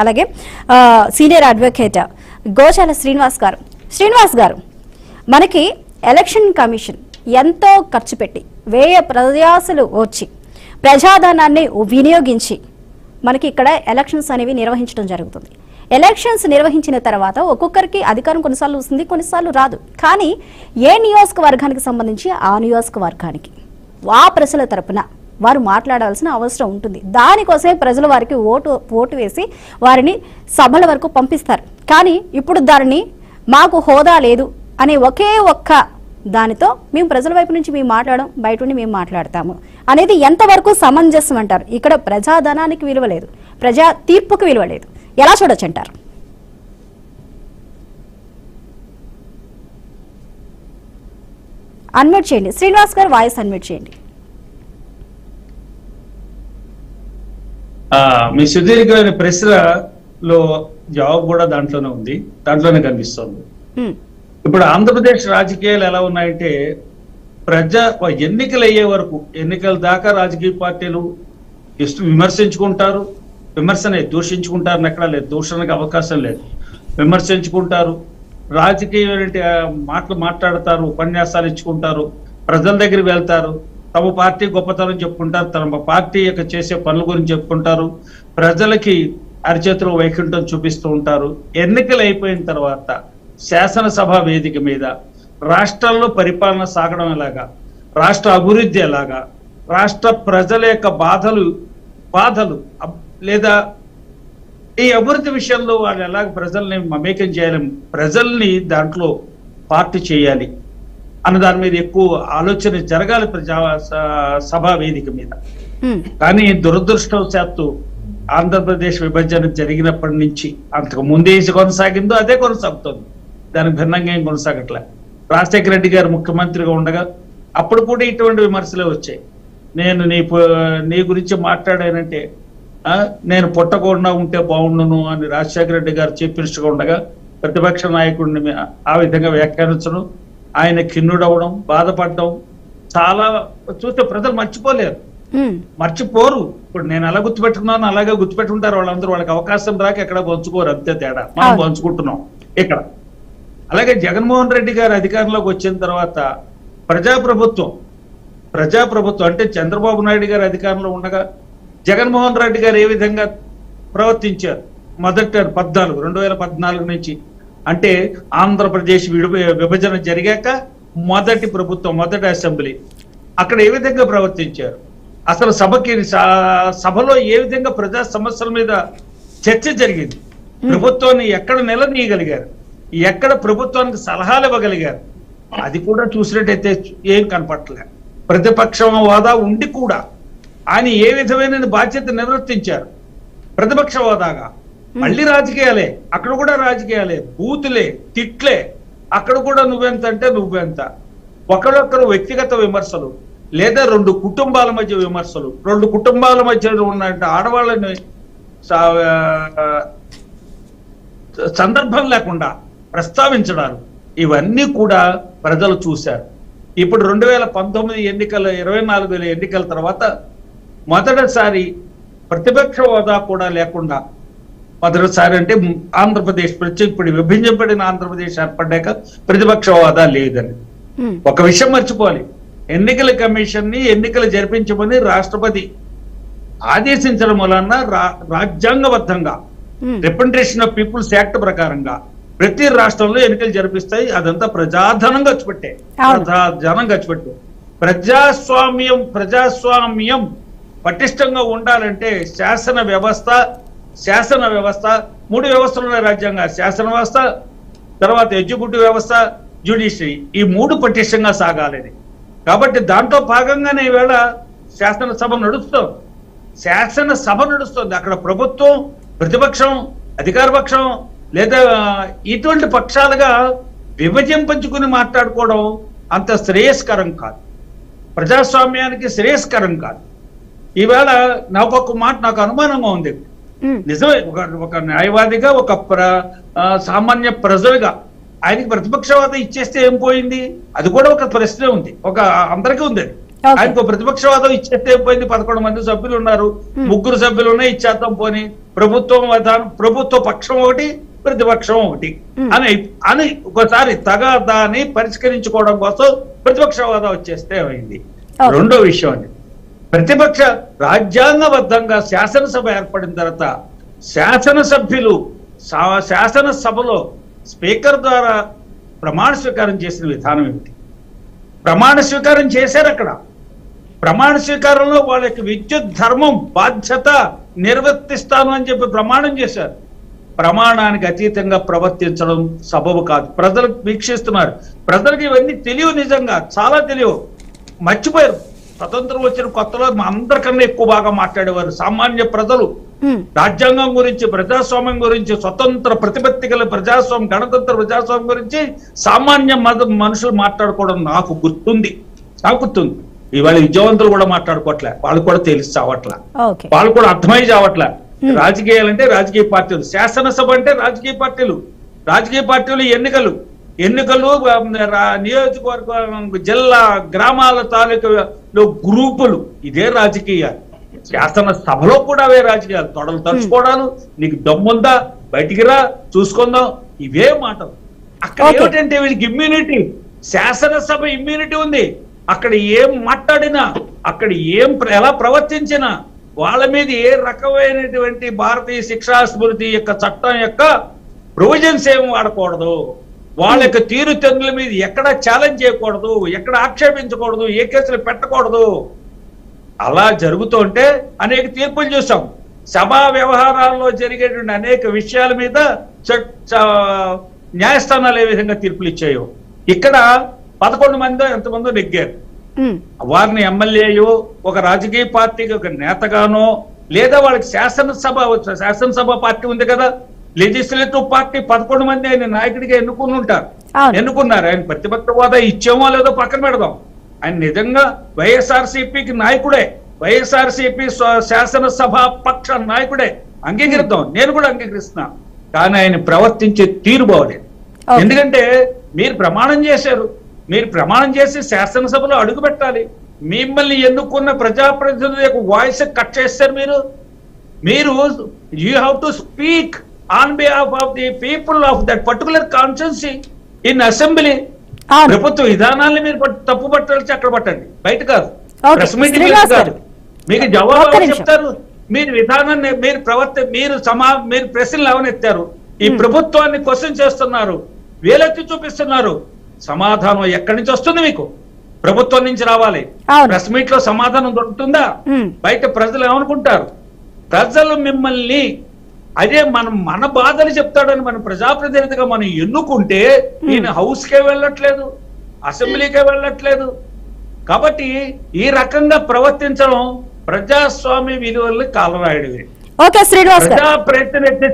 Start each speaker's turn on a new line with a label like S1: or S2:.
S1: అలాగే senior advocate గోచాల Srinivas గారు మనకి ఎలక్షన్ కమిషన్ ఎంతో ఖర్చు పెట్టి ప్రయాసలు వచ్చి ప్రజాధనాన్ని వినియోగించి మనకి ఇక్కడ ఎలక్షన్స్ అనేవి నిర్వహించడం జరుగుతుంది. ఎలక్షన్స్ నిర్వహించిన తర్వాత ఒక్కొక్కరికి అధికారం కొన్నిసార్లు వస్తుంది, కొన్నిసార్లు రాదు. కానీ ఏ నియోజకవర్గానికి సంబంధించి ఆ నియోజకవర్గానికి ఆ ప్రజల తరపున వారు మాట్లాడాల్సిన అవసరం ఉంటుంది. దానికోసమే ప్రజలు వారికి ఓటు వేసి వారిని సభల వరకు పంపిస్తారు. కానీ ఇప్పుడు దానిని మాకు హోదా లేదు అనే ఒకే ఒక్క దానితో మేము ప్రజల వైపు నుంచి మేము మాట్లాడడం, బయట నుండి మేము మాట్లాడతాము అనేది ఎంతవరకు సమంజసం అంటారు? ఇక్కడ ప్రజాధనానికి విలువ లేదు, ప్రజా తీర్పుకు విలువ లేదు. ఎలా చూడొచ్చు అంటారు? అన్మ్యూట్ చేయండి శ్రీనివాస్ గారు, వాయిస్ అన్మ్యూట్ చేయండి.
S2: మీ సుదీర్ఘమైన ప్రశ్నలో జవాబు కూడా దాంట్లోనే ఉంది, దాంట్లోనే కనిపిస్తుంది. ఇప్పుడు ఆంధ్రప్రదేశ్ రాజకీయాలు ఎలా ఉన్నాయంటే ఎన్నికలు అయ్యే వరకు, ఎన్నికల దాకా రాజకీయ పార్టీలు విమర్శించుకుంటారు, దూషించుకుంటారు, ఎక్కడా లేదు, దూషణకు అవకాశం లేదు, విమర్శించుకుంటారు, రాజకీయ మాటలు మాట్లాడతారు, ఉపన్యాసాలు ఇచ్చుకుంటారు, ప్రజల దగ్గరికి వెళ్తారు, తమ పార్టీ గొప్పతనం చెప్పుకుంటారు, తమ పార్టీ యొక్క చేసే పనుల గురించి చెప్పుకుంటారు, ప్రజలకి అరిచేతులు వైకుంఠం చూపిస్తూ ఉంటారు. ఎన్నికలు అయిపోయిన తర్వాత శాసనసభ వేదిక మీద రాష్ట్రంలో పరిపాలన సాగడం ఎలాగా, రాష్ట్ర అభివృద్ధి ఎలాగా, రాష్ట్ర ప్రజల యొక్క బాధలు లేదా ఈ అభివృద్ధి విషయంలో వాళ్ళు ఎలాగ ప్రజల్ని మమేకం చేయాలి, ప్రజల్ని దాంట్లో పార్టీ చేయాలి అన్న దాని మీద ఎక్కువ ఆలోచన జరగాలి సభా వేదిక మీద. కానీ దురదృష్టవశాత్తు ఆంధ్రప్రదేశ్ విభజన జరిగినప్పటి నుంచి అంతకు ముందే కొనసాగిందో అదే కొనసాగుతుంది, దానికి భిన్నంగా ఏం కొనసాగట్లే. రాజశేఖర రెడ్డి గారు ముఖ్యమంత్రిగా ఉండగా అప్పుడు కూడా ఇటువంటి విమర్శలే వచ్చాయి. నేను నీ గురించి మాట్లాడానంటే నేను పుట్టకుండా ఉంటే బాగుండును అని రాజశేఖర రెడ్డి గారు చీఫ్ మినిస్టర్గా ఉండగా ప్రతిపక్ష నాయకుడిని ఆ విధంగా వ్యాఖ్యానించడం, ఆయన కిన్నుడవడం, బాధపడడం చాలా చూస్తే ప్రజలు మర్చిపోరు. ఇప్పుడు నేను ఎలా గుర్తుపెట్టుకున్నాను అలాగే గుర్తుపెట్టుకుంటారు వాళ్ళందరూ. వాళ్ళకి అవకాశం రాక ఎక్కడ పంచుకోరు, అంతే తేడా. మనం పంచుకుంటున్నాం ఇక్కడ. అలాగే జగన్మోహన్ రెడ్డి గారు అధికారంలోకి వచ్చిన తర్వాత ప్రజాప్రభుత్వం అంటే చంద్రబాబు నాయుడు గారు అధికారంలో ఉండగా జగన్మోహన్ రెడ్డి గారు ఏ విధంగా ప్రవర్తించారు మొదట 2014 నుంచి, అంటే ఆంధ్రప్రదేశ్ విభజన జరిగాక మొదటి అసెంబ్లీ అక్కడ ఏ విధంగా ప్రవర్తించారు, అసలు సభలో ఏ విధంగా ప్రజా సమస్యల మీద చర్చ జరిగింది, ప్రభుత్వాన్ని ఎక్కడ నిలదీయగలిగారు, ఎక్కడ ప్రభుత్వానికి సలహాలు ఇవ్వగలిగారు, అది కూడా చూసినట్టయితే ఏం కనపడలేదు. ప్రతిపక్ష హోదా ఉండి కూడా ఆయన ఏ విధమైన బాధ్యత నిర్వర్తించారు. ప్రతిపక్ష హోదాగా మళ్ళీ రాజకీయాలే, అక్కడ కూడా రాజకీయాలే, బూతులే, తిట్లే, అక్కడ కూడా నువ్వెంత అంటే నువ్వెంత, ఒకరొకరు వ్యక్తిగత విమర్శలు, లేదా 2 కుటుంబాల మధ్య విమర్శలు, 2 కుటుంబాల మధ్య ఉన్న ఆడవాళ్ళని సందర్భం లేకుండా ప్రస్తావించడాలు, ఇవన్నీ కూడా ప్రజలు చూశారు. ఇప్పుడు 2019 ఎన్నికల 24 ఎన్నికల తర్వాత మొదటిసారి ప్రతిపక్ష హోదా కూడా లేకుండా, మొదటిసారి అంటే ఆంధ్రప్రదేశ్ ఇప్పుడు విభజించబడిన ఆంధ్రప్రదేశ్ ఏర్పడ్డాక ప్రతిపక్ష హోదా లేదని ఒక విషయం మర్చిపోవాలి. ఎన్నికల కమిషన్ ని ఎన్నికలు జరిపించమని రాష్ట్రపతి ఆదేశించడం వలన రాజ్యాంగబద్ధంగా రిప్రజెంటేషన్ ఆఫ్ పీపుల్స్ యాక్ట్ ప్రకారంగా ప్రతి రాష్ట్రంలో ఎన్నికలు జరిపిస్తాయి. అదంతా ప్రజాధనం ఖర్చు పెట్టే. ప్రజాస్వామ్యం పటిష్టంగా ఉండాలంటే శాసన వ్యవస్థ 3 వ్యవస్థలు ఉన్నాయి రాజ్యాంగ, శాసన వ్యవస్థ, తర్వాత ఎగ్జిక్యూటివ్ వ్యవస్థ, జ్యుడిషియరీ, ఈ 3 పటిష్టంగా సాగాలని. కాబట్టి దాంట్లో భాగంగానే ఈవేళ శాసనసభ నడుస్తుంది. అక్కడ ప్రభుత్వం, ప్రతిపక్షం, అధికార పక్షం లేదా ఇటువంటి పక్షాలుగా విభజించుకుని మాట్లాడుకోవడం అంత శ్రేయస్కరం కాదు, ప్రజాస్వామ్యానికి శ్రేయస్కరం కాదు. ఈవేళ నాకు అనుమానంగా ఉంది. నిజమే, ఒక న్యాయవాదిగా, ఒక సామాన్య ప్రజలుగా ఆయనకి ప్రతిపక్షవాదం ఇచ్చేస్తే ఏం పోయింది? అది కూడా ఒక ప్రశ్న ఉంది, అందరికీ ఉంది. ఆయనకు ప్రతిపక్షవాదం ఇచ్చేస్తే పోయింది. 11 మంది సభ్యులు ఉన్నారు, 3 సభ్యులు ఉన్నాయి, ఇచ్చేద్దాం పోని. ప్రభుత్వ పక్షం ఒకటి, ప్రతిపక్షం ఒకటి అని ఒకసారి తగాదాన్ని పరిష్కరించుకోవడం కోసం ప్రతిపక్షవాదం వచ్చేస్తే అయింది. రెండో విషయం అండి, ప్రతిపక్ష రాజ్యాంగబద్ధంగా శాసనసభ ఏర్పడిన తర్వాత శాసనసభ్యులు శాసనసభలో స్పీకర్ ద్వారా ప్రమాణ స్వీకారం చేసిన విధానం ఏమిటి? ప్రమాణ స్వీకారం చేశారు. అక్కడ ప్రమాణ స్వీకారంలో వాళ్ళ యొక్క విద్యుత్ ధర్మం బాధ్యత నిర్వర్తిస్తాను అని చెప్పి ప్రమాణం చేశారు. ప్రమాణానికి అతీతంగా ప్రవర్తించడం సబబు కాదు. ప్రజలు వీక్షిస్తున్నారు, ప్రజలకు ఇవన్నీ తెలియవు, నిజంగా చాలా తెలియవు, మర్చిపోయారు. స్వతంత్రం వచ్చిన కొత్తలో అందరికన్నా ఎక్కువ బాగా మాట్లాడేవారు సామాన్య ప్రజలు. రాజ్యాంగం గురించి, ప్రజాస్వామ్యం గురించి, స్వతంత్ర ప్రతిపత్తి గల ప్రజాస్వామ్యం, గణతంత్ర ప్రజాస్వామ్యం గురించి సామాన్య మనుషులు మాట్లాడుకోవడం నాకు గుర్తుంది. ఇవాళ విద్యావంతులు కూడా మాట్లాడుకోవట్లే, వాళ్ళు కూడా తెలిసి చావట్లే, వాళ్ళు కూడా అర్థమై చావట్లే. రాజకీయాలంటే రాజకీయ పార్టీలు, శాసనసభ అంటే రాజకీయ పార్టీలు, ఎన్నికలు నియోజకవర్గం, జిల్లా, గ్రామాల తాలూకాలో గ్రూపులు, ఇదే రాజకీయాలు. శాసనసభలో కూడా అవే రాజకీయాలు. తొడలు తరుచుకోవడాలు, నీకు దమ్ముందా బయటికి రా చూసుకుందాం, ఇవే మాటలు. అక్కడ ఏమిటంటే వీళ్ళకి ఇమ్యూనిటీ, శాసనసభ ఇమ్యూనిటీ ఉంది. అక్కడ ఏం మాట్లాడినా, అక్కడ ఎలా ప్రవర్తించినా వాళ్ళ మీద ఏ రకమైనటువంటి భారతీయ శిక్షా స్మృతి యొక్క చట్టం యొక్క ప్రొవిజన్స్ ఏం వాడకూడదు. వాళ్ళ యొక్క తీరుతెన్నుల మీద ఎక్కడ ఛాలెంజ్ చేయకూడదు, ఎక్కడ ఆక్షేపించకూడదు, ఏ కేసులు పెట్టకూడదు. అలా జరుగుతుంటే అనేక తీర్పులు చూసాం. సభా వ్యవహారాల్లో జరిగేటువంటి అనేక విషయాల మీద న్యాయస్థానాలు ఏ విధంగా తీర్పులు ఇచ్చాయో, ఇక్కడ 11 మందో ఎంతమందో నెగ్గారు. వారిని ఎమ్మెల్యేయో, ఒక రాజకీయ పార్టీకి ఒక నేతగానో, లేదా వాళ్ళకి శాసనసభ పార్టీ ఉంది కదా, లెజిస్లేటివ్ పార్టీ 11 మంది ఆయన నాయకుడిగా ఎన్నుకున్నారు. ఆయన ప్రతిపక్ష హోదా ఇచ్చామో లేదో పక్కన పెడదాం. ఆయన నిజంగా వైఎస్ఆర్సీపీకి నాయకుడే, వైఎస్ఆర్సీపీ శాసనసభ పక్ష నాయకుడే, అంగీకరిద్దాం, నేను కూడా అంగీకరిస్తున్నా. కానీ ఆయన ప్రవర్తించే తీరు బాగలేదు. ఎందుకంటే మీరు ప్రమాణం చేశారు, మీరు ప్రమాణం చేసి శాసనసభలో అడుగు పెట్టాలి. మిమ్మల్ని ఎన్నుకున్న ప్రజాప్రతినిధుల యొక్క వాయిస్ కట్ చేస్తారు. మీరు you have to speak on behalf of the people of that particular constituency in assembly. ప్రభుత్వ విధానాన్ని మీరు తప్పు పట్టాల్సి అక్కడ పట్టండి, బయట కాదు, ప్రెస్ మీటింగ్ కాదు. మీకు జవాబు చెప్తారు. మీరు విధానాన్ని మీరు ప్రశ్నలు లేవనెత్తారు, ఈ ప్రభుత్వాన్ని క్వశ్చన్ చేస్తున్నారు, వేలెత్తి చూపిస్తున్నారు. సమాధానం ఎక్కడి నుంచి వస్తుంది? మీకు ప్రభుత్వం నుంచి రావాలి. ప్రెస్ మీట్ లో సమాధానం దొరుకుతుందా? బయట ప్రజలు ఏమనుకుంటారు? ప్రజలు మిమ్మల్ని అదే మన బాధలు చెప్తాడని మన ప్రజాప్రతినిధిగా మనం ఎన్నుకుంటే ఈయన హౌస్ కే వెళ్ళట్లేదు, అసెంబ్లీకే వెళ్ళట్లేదు. కాబట్టి ఈ రకంగా ప్రవర్తించడం ప్రజాస్వామ్య విలువల్ని కాలరాయడమే.
S1: ఓకే శ్రీనివాస్,
S2: ప్రజాప్రతినిధి